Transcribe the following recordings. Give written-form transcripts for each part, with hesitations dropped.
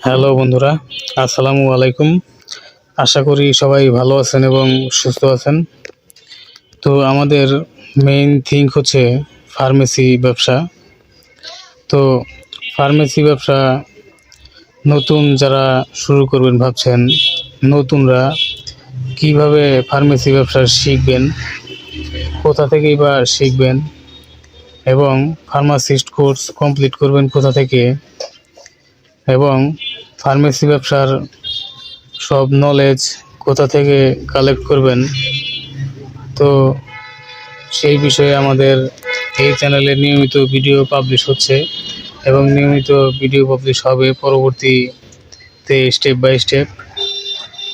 Hello বন্ধুরা, আসসালামু আলাইকুম। আশা করি সবাই ভালো আছেন এবং সুস্থ আছেন। তো আমাদের মেইন থিঙ্ক হচ্ছে ফার্মেসি ব্যবসা। তো ফার্মেসি ব্যবসা নতুন যারা শুরু করবেন ভাবছেন, নতুনরা কিভাবে ফার্মেসি ব্যবসা শিখবেন, কোথা থেকেই বা শিখবেন এবং ফার্মাসিস্ট কোর্স কমপ্লিট করবেন কোথা থেকে, এবং ফার্মেসি ব্যবসার সব নলেজ কোথা থেকে কালেক্ট করবেন, তো সেই বিষয়ে আমাদের এই চ্যানেলে নিয়মিত ভিডিও পাবলিশ হচ্ছে এবং নিয়মিত ভিডিও পাবলিশ হবে পরবর্তীতে স্টেপ বাই স্টেপ।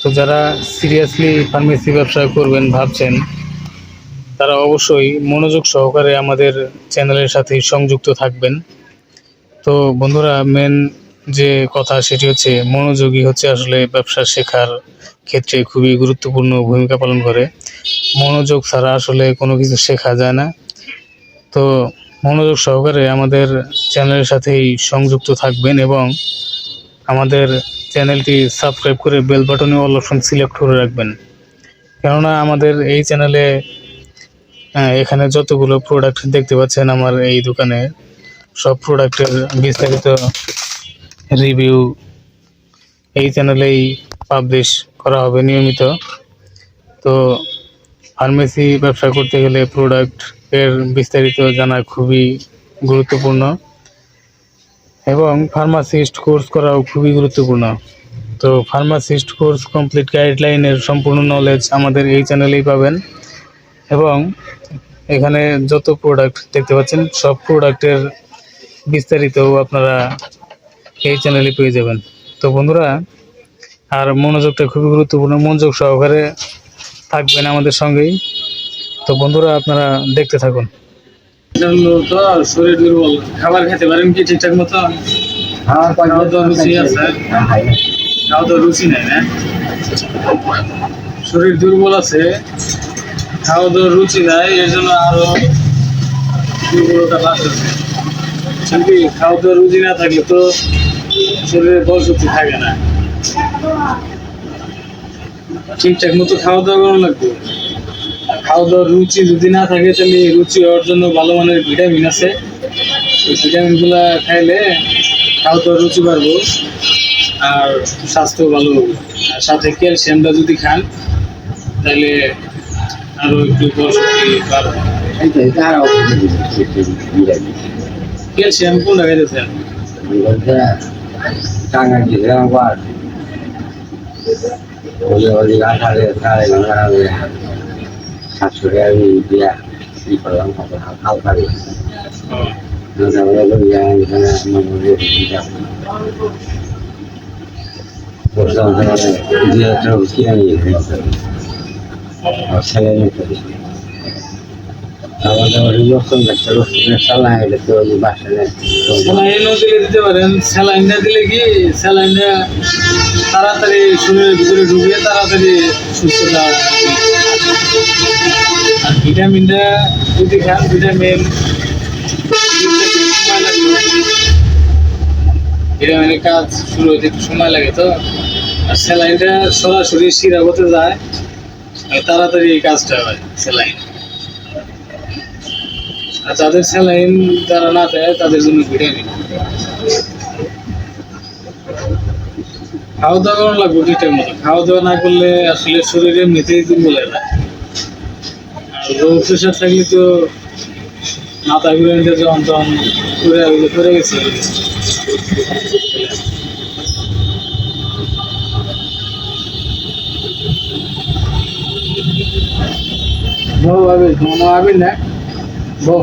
তো যারা সিরিয়াসলি ফার্মেসি ব্যবসা করবেন ভাবছেন, তারা অবশ্যই মনোযোগ সহকারে আমাদের চ্যানেলের সাথে সংযুক্ত থাকবেন। তো বন্ধুরা, মেন যে কথা সেটি হচ্ছে মনোযোগী হচ্ছে আসলে ব্যবসা শেখার ক্ষেত্রে খুবই গুরুত্বপূর্ণ ভূমিকা পালন করে। মনোযোগ ছাড়া আসলে কোনো কিছু শেখা যায় না। তো মনোযোগ সহকারে আমাদের চ্যানেলের সাথেই সংযুক্ত থাকবেন এবং আমাদের চ্যানেলটি সাবস্ক্রাইব করে বেল বাটনে অল অপশন সিলেক্ট করে রাখবেন। কেননা আমাদের এই চ্যানেলে এখানে যতগুলো প্রোডাক্ট দেখতে পাচ্ছেন আমার এই দোকানে, সব প্রোডাক্টের বিস্তারিত রিভিউ এই চ্যানেলেই পাবলিশ করা হবে নিয়মিত। তো ফার্মেসি ব্যবসা করতে গেলে প্রোডাক্ট এর বিস্তারিত জানা খুবই গুরুত্বপূর্ণ এবং ফার্মাসিস্ট কোর্স করাও খুবই গুরুত্বপূর্ণ। তো ফার্মাসিস্ট কোর্স কমপ্লিট গাইডলাইনের সম্পূর্ণ নলেজ আমাদের এই চ্যানেলেই পাবেন এবং এখানে যত প্রোডাক্ট দেখতে পাচ্ছেন সব প্রোডাক্টের বিস্তারিত আপনারা এই চ্যানেলে পেয়ে যাবেন। তো বন্ধুরা, আর মনোযোগটা খুবই গুরুত্বপূর্ণ, মনোযোগ সহকারে থাকবেন আমাদের সঙ্গেই। তো বন্ধুরা, আপনারা দেখতে থাকুন। তো শরীর দুর্বল, খাবার খেতে পারেন কি ঠিকঠাক মতো? খাওয়া তো রুচি আছে, খাওয়া তো রুচি নেই না, শরীর দুর্বল আছে, খাওয়া তো রুচি নাই, এর জন্য আরো দুর্বলতা বাড়তেছে। কি খাওয়া তো রুচি না থাকলে তো শরীরে বল শক্তি থাকে না। ঠিকঠাক মতো খাওয়া দাওয়া করা লাগবে। খাওয়া দাওয়ার রুচি যদি না থাকে তাহলে রুচি হওয়ার জন্য ভালো মানের ভিটামিন আছে, ওই ভিটামিনগুলা খাইলে খাওয়া দাওয়ার রুচি বাড়বো আর স্বাস্থ্য ভালো হবে। আর সাথে ক্যালসিয়ামটা যদি খান তাহলে আরো একটু বল শক্তি বাড়বে। ক্যালসিয়াম কোনটা খাইতেছেন? দিতে পারেন। স্যালাইনটা দিলে কি স্যালাইনটা তাড়াতাড়ি শরীরের ভিতরে ঢুকে তাড়াতাড়ি সুস্থতা। আর ভিটামিনটা যদি খান, ভিটামিনের কাজ শুরু হতে একটু সময় লাগে। তো আর স্যালাইনটা সরাসরি শিরাগতে যায়, তাড়াতাড়ি এই কাজটা হয় স্যালাইন। আর যাদের স্যালাইন যারা না দেয় তাদের জন্য ভিটামিন। খাওয়া দাওয়া করানো লাগবে ঠিকঠাক মতো। খাওয়া দাওয়া না করলে আসলে শরীরে এমনিতেই দুর্বল হয় না। আর রোগ প্রেশার থাকলে তো মাথা ঘুরে নিতে যখন তখন করে গেছে। বউ আবি মামা আবি না বউ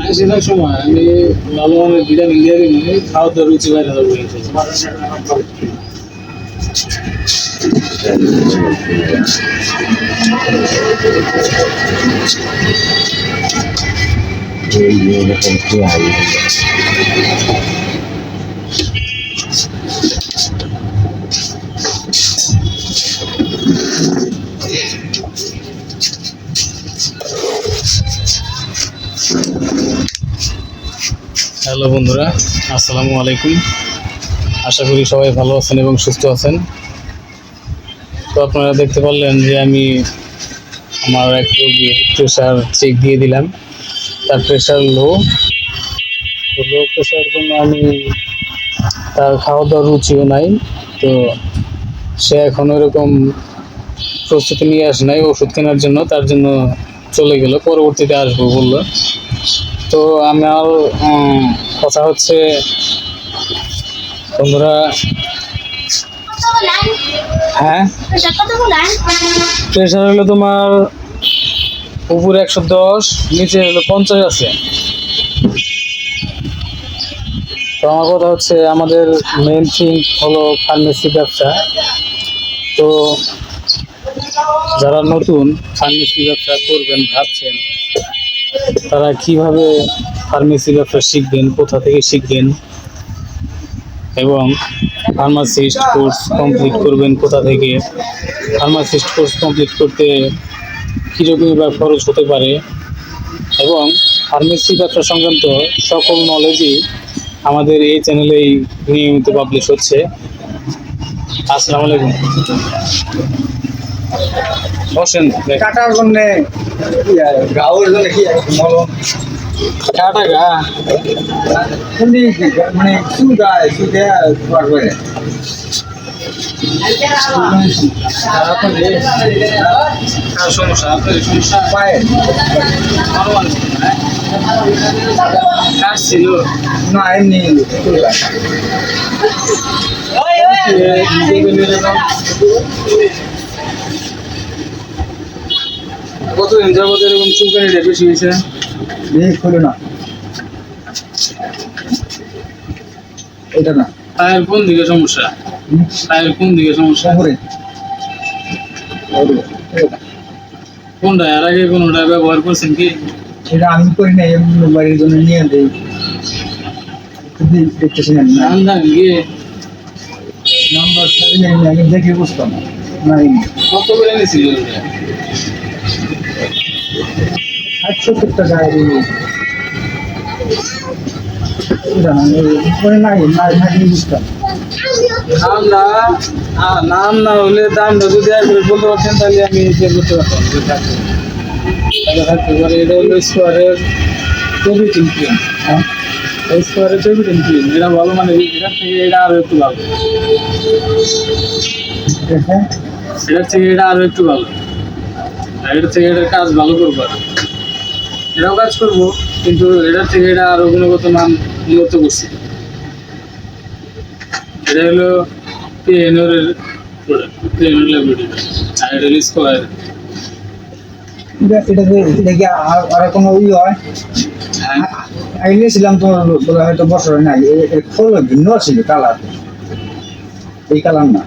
বেশিরভাগ সময় আমি ভালো মানের ভিটামিন দিয়ে দিই, খাওয়া দাওয়ার রুচি বাইরে যাবো। হ্যালো বন্ধুরা, আসসালামু আলাইকুম। আশা করি সবাই ভালো আছেন এবং সুস্থ আছেন। তো আপনারা দেখতে পারলেন যে আমি আমার এক রোগীর প্রেশার চেক দিয়ে দিলাম। তার প্রেশার লো প্রেশারের জন্য আমি তার খাওয়া দাওয়ার রুচিও নাই। তো সে এখন ওরকম প্রস্তুতি নিয়ে আসে নাই ওষুধ কেনার জন্য, তার জন্য চলে গেল, পরবর্তীতে আসবো বললো। তো আমার কথা হচ্ছে বন্ধুরা, হ্যাঁ প্রেশার হলো তোমার উপরে 110, নিচে হলো 50 আছে। তো আমার কথা হচ্ছে আমাদের মেন থিং হলো ফার্মেসি ব্যবসা। তো যারা নতুন ফার্মেসি ব্যবসা করবেন ভাবছেন, তারা কিভাবে ফার্মেসি ব্যবসা শিখবেন, কোথা থেকে শিখবেন এবং ফার্মাসিস্ট কোর্স কমপ্লিট করবেন কোথা থেকে, ফার্মাসিস্ট কোর্স কমপ্লিট করতে কীরকমই বা খরচ হতে পারে এবং ফার্মেসি ব্যবসা সংক্রান্ত সকল নলেজই আমাদের এই চ্যানেলেই নিয়মিত পাবলিশ হচ্ছে। আসসালামু আলাইকুম। বসেন। কাটার জন্য গাওয়ার জন্য কি মলম কাটা গা মানে সুগায় সুদে পারবে সমস্যা, আপনার সমস্যা পায়ে কাটছিল না এমনি কতদিন যাবত এরকম চুলকানিটা বেশি হয়েছে? খুলে না এটা না পায়ের কোন দিকে সমস্যা? পায়ের কোন দিকে সমস্যা? উপরে কোনটা? এর আগে কোনটা ব্যবহার করছেন কি? এটা আমি করি না, এমনি বাড়ির জন্য নিয়ে দেই। দেখতেছি না নাম জানেন কি? নাম্বার আমি দেখে বুঝতাম না। কত করে নিয়েছিল? 60-70 টাকা উপরে নাই থাকলে বুঝতাম। নাম না হলে দামটা যদি একবার বলতে পারতেন তাহলে আমি যে করতে পারতাম। তাহলে থাকতে পারে। এটা হলো স্কোয়ারের প্রোবিটিন ক্রিম। স্কোয়ারের প্রোবিটিন ক্রিম এটা ভালো, মানে এটার থেকে এটা আরো একটু ভালো। এটার থেকে এটা আরো একটু ভালো। এটার থেকে এটার কাজ ভালো করবো, এটাও কাজ করবো, কিন্তু এটার থেকে এটা আরো গুণগত মান উন্নত করছে। এটা হলো পিএনওর প্রোডাক্ট, পিএনওর ল্যাবরেটরি, আর এটা হলো স্কোয়ার। এটা কি আর কোনো হয়? হ্যাঁ, আমি নিয়েছিলাম তোমার বলে হয়তো বছর না, ফুল ভিন্ন ছিল কালার, এই কালার না।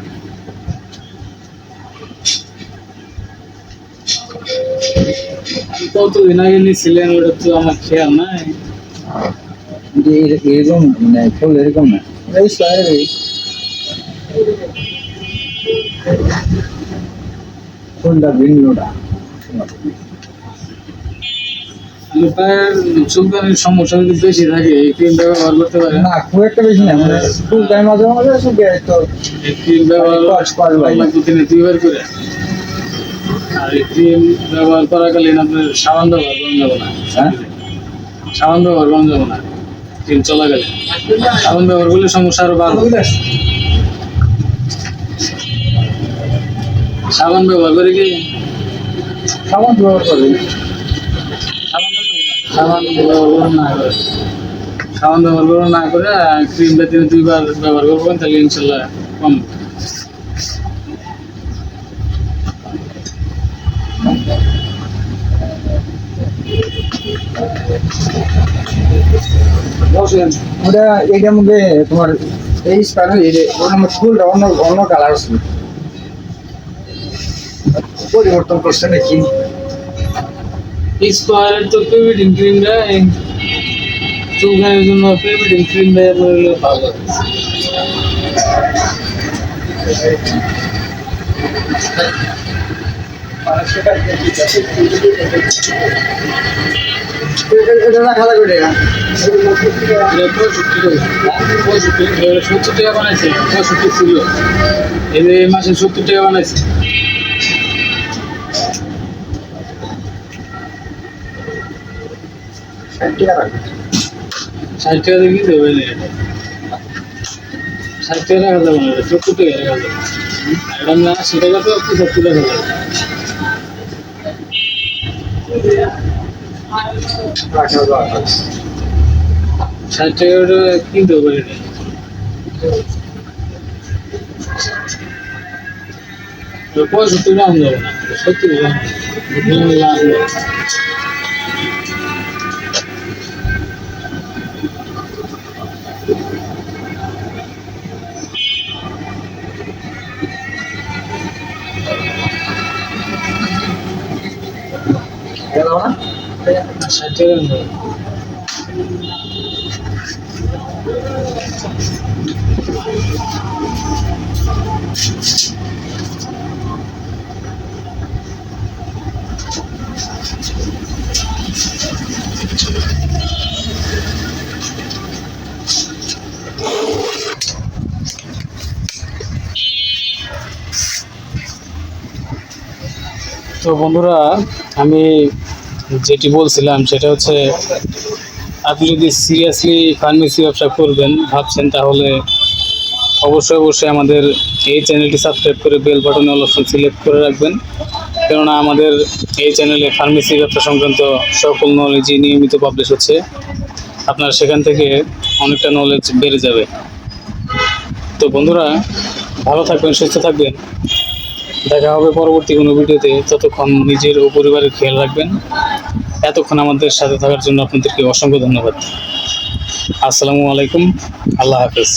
কতদিন আগে নিয়েছিলেন ওটা তো আমার খেয়াল নাই। এরকম মানে ফুল এরকম না, এই ফুলটা ভিন্নটা। পায়ের চুলকানির সমস্যা যদি বেশি থাকে এই ক্রিমটা ব্যবহার করতে পারে না, খুব একটা বেশি না, মানে ফুল টাইম মাঝে মাঝে শুকিয়ে তো এই ক্রিম ব্যবহার দিনে 2 বার করে। আর এই ক্রিম ব্যবহার করাকালীন আপনার সাবান ব্যবহার করা যাবে না। সাবান ব্যবহার করা যাবে না ক্রিম চলাকালীন। সাবান ব্যবহার করলে সমস্যা আরো বাড়বে। সাবান ব্যবহার করে কি? সাবান ব্যবহার করি। সাবান ব্যবহার না করে, সাবান ব্যবহার না করে ক্রিমটা দিনে 2 বার ব্যবহার করবেন, তাহলে ইনশাল্লাহ কম। ওটা এইটার মধ্যে তোমার এই স্প্যানেল ওর ফুলটা অন্য অন্য কালার ছিল, পরিবর্তন করছে নাকি? স্কোয়ারের তো পেভিডিন ক্রিমটা চুলকানির জন্য পেভিডিন ক্রিমটা ভালো। এটা রাখা লাগবে এটা। 70 টাকা বানাইছে, 65 ছিল, এই যে এই মাসে 70 টাকা বানাইছে। ষাট টাকা রাখবে। 60 টাকা দিয়ে কি দেবে না? 60 টাকা রাখা যাবে না, 70 টাকা রাখা যাবে। এটা না 80 টাকা তো 75 টাকা যাবে। রাখা যাবে। 60 টাকা ওটা কিনতে হবে এটা। ওই 65 দাম যাবে না, 70 দাম লাগবে। গেল না? 60 টাকা দাম যাবে। তো বন্ধুরা, আমি যেটি বলছিলাম সেটা হচ্ছে, আপনি যদি সিরিয়াসলি ফার্মেসি ব্যবসা করবেন ভাবছেন, তাহলে অবশ্যই আমাদের এই চ্যানেলটি সাবস্ক্রাইব করে বেল বাটনে অল অপশন সিলেক্ট করে রাখবেন। কেননা আমাদের এই চ্যানেলে ফার্মেসি ব্যবসা সংক্রান্ত সকল নলেজই নিয়মিত পাবলিশ হচ্ছে। আপনার সেখান থেকে অনেকটা নলেজ বেড়ে যাবে। তো বন্ধুরা, ভালো থাকবেন, সুস্থ থাকবেন। দেখা হবে পরবর্তী কোনো ভিডিওতে। ততক্ষণ নিজের ও পরিবারের খেয়াল রাখবেন। এতক্ষণ আমাদের সাথে থাকার জন্য আপনাদেরকে অসংখ্য ধন্যবাদ। আসসালামু আলাইকুম, আল্লাহ হাফেজ।